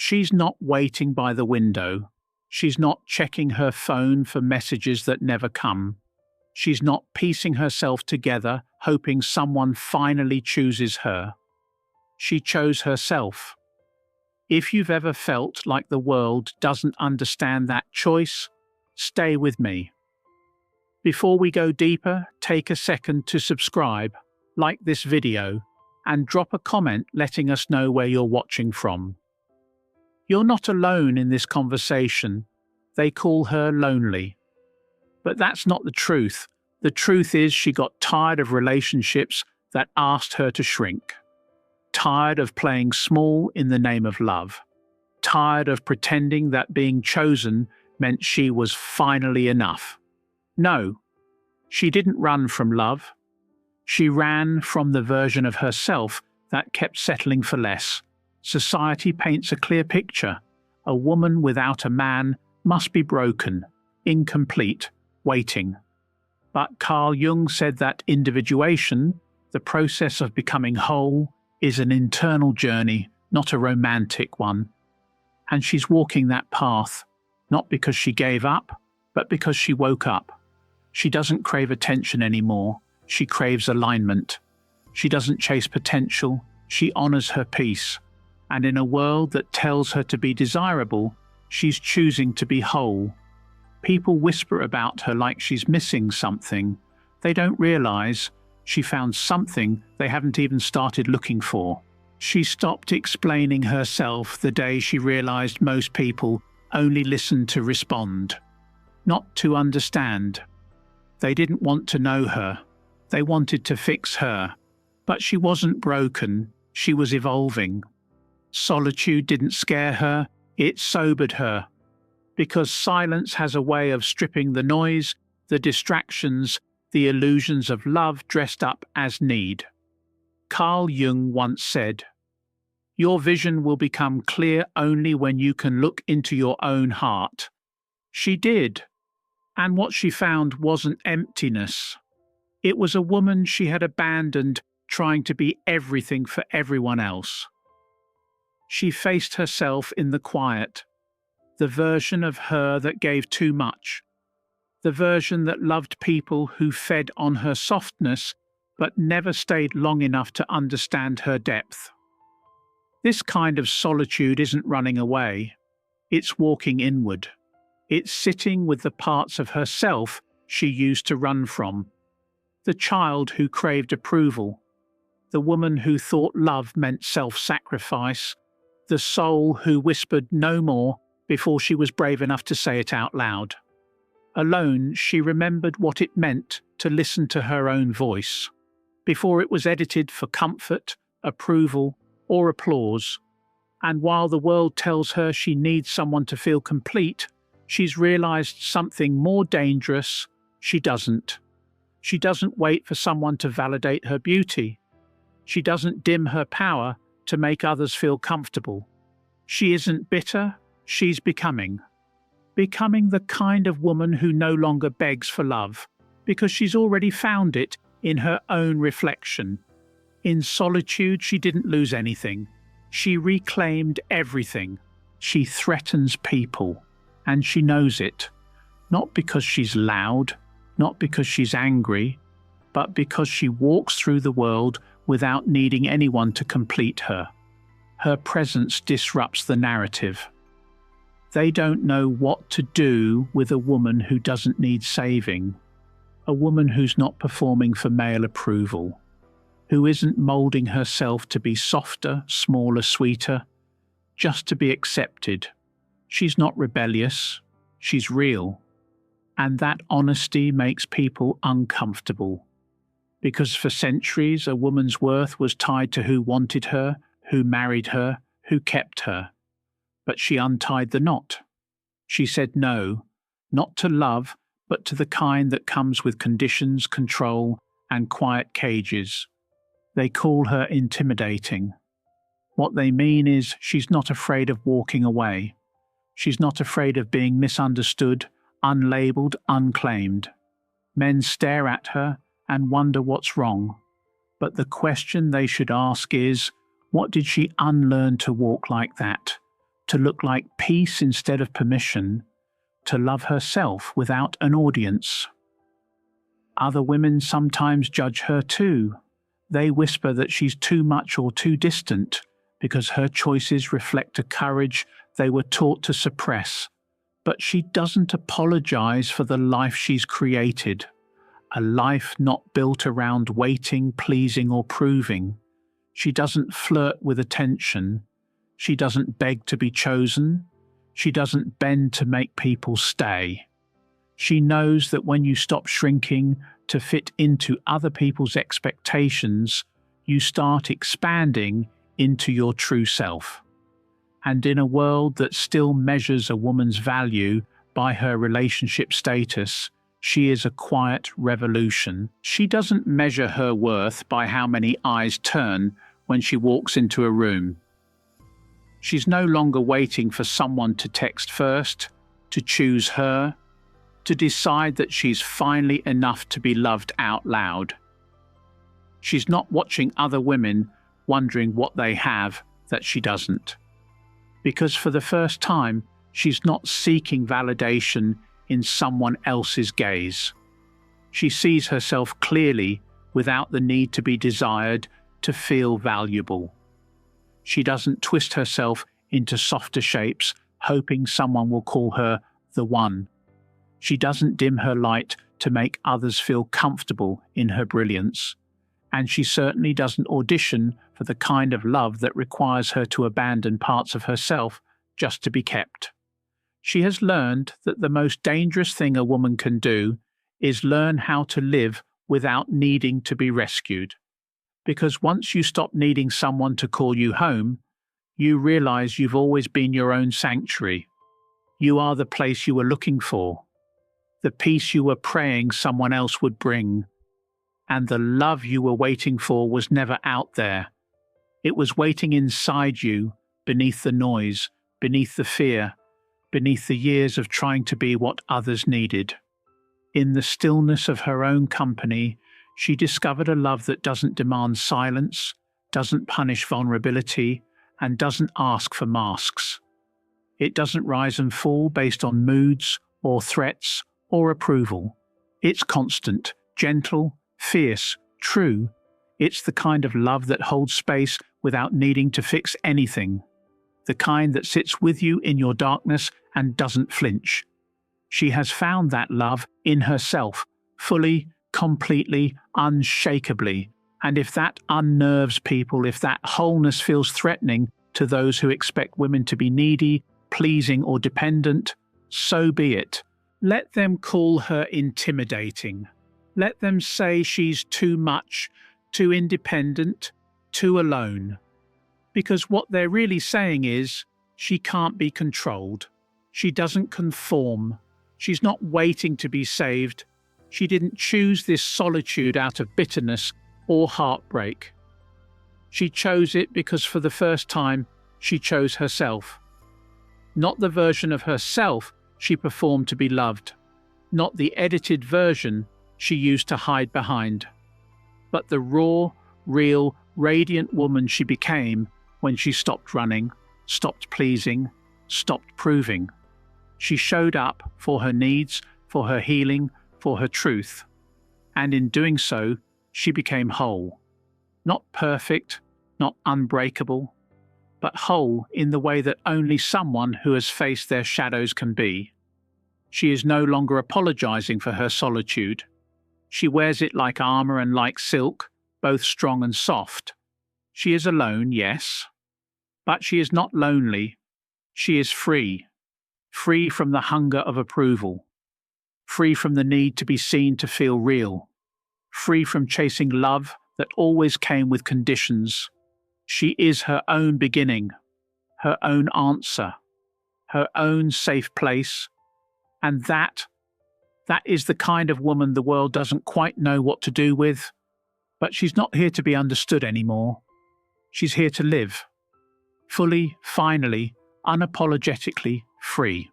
She's not waiting by the window. She's not checking her phone for messages that never come. She's not piecing herself together, hoping someone finally chooses her. She chose herself. If you've ever felt like the world doesn't understand that choice, stay with me. Before we go deeper, take a second to subscribe, like this video, and drop a comment letting us know where you're watching from. You're not alone in this conversation. They call her lonely. But that's not the truth. The truth is she got tired of relationships that asked her to shrink. Tired of playing small in the name of love. Tired of pretending that being chosen meant she was finally enough. No, she didn't run from love. She ran from the version of herself that kept settling for less. Society paints a clear picture. A woman without a man must be broken, incomplete, waiting. But Carl Jung said that individuation, the process of becoming whole, is an internal journey, not a romantic one. And she's walking that path, not because she gave up, but because she woke up. She doesn't crave attention anymore. She craves alignment. She doesn't chase potential. She honors her peace. And in a world that tells her to be desirable, she's choosing to be whole. People whisper about her like she's missing something. They don't realize she found something they haven't even started looking for. She stopped explaining herself the day she realized most people only listen to respond, not to understand. They didn't want to know her. They wanted to fix her. But she wasn't broken. She was evolving. Solitude didn't scare her. It sobered her. Because silence has a way of stripping the noise, the distractions, the illusions of love dressed up as need. Carl Jung once said, "Your vision will become clear only when you can look into your own heart." She did. And what she found wasn't emptiness. It was a woman she had abandoned trying to be everything for everyone else. She faced herself in the quiet, the version of her that gave too much, the version that loved people who fed on her softness but never stayed long enough to understand her depth. This kind of solitude isn't running away, it's walking inward. It's sitting with the parts of herself she used to run from. The child who craved approval, the woman who thought love meant self-sacrifice, the soul who whispered no more before she was brave enough to say it out loud. Alone, she remembered what it meant to listen to her own voice, before it was edited for comfort, approval, or applause. And while the world tells her she needs someone to feel complete, she's realized something more dangerous. She doesn't. She doesn't wait for someone to validate her beauty. She doesn't dim her power to make others feel comfortable. She isn't bitter, she's becoming. Becoming the kind of woman who no longer begs for love, because she's already found it in her own reflection. In solitude, she didn't lose anything. She reclaimed everything. She threatens people. And she knows it, not because she's loud, not because she's angry, but because she walks through the world without needing anyone to complete her. Her presence disrupts the narrative. They don't know what to do with a woman who doesn't need saving, a woman who's not performing for male approval, who isn't moulding herself to be softer, smaller, sweeter, just to be accepted. She's not rebellious, she's real. And that honesty makes people uncomfortable. Because for centuries, a woman's worth was tied to who wanted her, who married her, who kept her. But she untied the knot. She said no, not to love, but to the kind that comes with conditions, control, and quiet cages. They call her intimidating. What they mean is she's not afraid of walking away. She's not afraid of being misunderstood, unlabeled, unclaimed. Men stare at her and wonder what's wrong. But the question they should ask is, what did she unlearn to walk like that? to look like peace instead of permission, to love herself without an audience. Other women sometimes judge her too. They whisper that she's too much or too distant because her choices reflect a courage they were taught to suppress. But she doesn't apologize for the life she's created, a life not built around waiting, pleasing, or proving. She doesn't flirt with attention. She doesn't beg to be chosen. She doesn't bend to make people stay. She knows that when you stop shrinking to fit into other people's expectations, you start expanding into your true self. And in a world that still measures a woman's value by her relationship status, she is a quiet revolution. She doesn't measure her worth by how many eyes turn when she walks into a room. She's no longer waiting for someone to text first, to choose her, to decide that she's finally enough to be loved out loud. She's not watching other women wondering what they have that she doesn't. Because for the first time, she's not seeking validation in someone else's gaze. She sees herself clearly without the need to be desired to feel valuable. She doesn't twist herself into softer shapes, hoping someone will call her the one. She doesn't dim her light to make others feel comfortable in her brilliance. And she certainly doesn't audition for the kind of love that requires her to abandon parts of herself just to be kept. She has learned that the most dangerous thing a woman can do is learn how to live without needing to be rescued. Because once you stop needing someone to call you home, you realize you've always been your own sanctuary. You are the place you were looking for, the peace you were praying someone else would bring, and the love you were waiting for was never out there. It was waiting inside you, beneath the noise, beneath the fear, beneath the years of trying to be what others needed. In the stillness of her own company, she discovered a love that doesn't demand silence, doesn't punish vulnerability, and doesn't ask for masks. It doesn't rise and fall based on moods or threats or approval. It's constant, gentle, fierce, true. It's the kind of love that holds space without needing to fix anything. The kind that sits with you in your darkness and doesn't flinch. She has found that love in herself, fully, completely, unshakably. And if that unnerves people, if that wholeness feels threatening to those who expect women to be needy, pleasing, or dependent, so be it. Let them call her intimidating. Let them say she's too much, too independent, too alone. Because what they're really saying is, she can't be controlled. She doesn't conform. She's not waiting to be saved. She didn't choose this solitude out of bitterness or heartbreak. She chose it because for the first time, she chose herself. Not the version of herself she performed to be loved. Not the edited version she used to hide behind. But the raw, real, radiant woman she became when she stopped running, stopped pleasing, stopped proving. She showed up for her needs, for her healing, for her truth. And in doing so, she became whole. Not perfect, not unbreakable, but whole in the way that only someone who has faced their shadows can be. She is no longer apologizing for her solitude. She wears it like armor and like silk, both strong and soft. She is alone, yes, but she is not lonely. She is free, free from the hunger of approval, free from the need to be seen to feel real, free from chasing love that always came with conditions. She is her own beginning, her own answer, her own safe place, and that is the kind of woman the world doesn't quite know what to do with. But she's not here to be understood anymore. She's here to live, fully, finally, unapologetically free.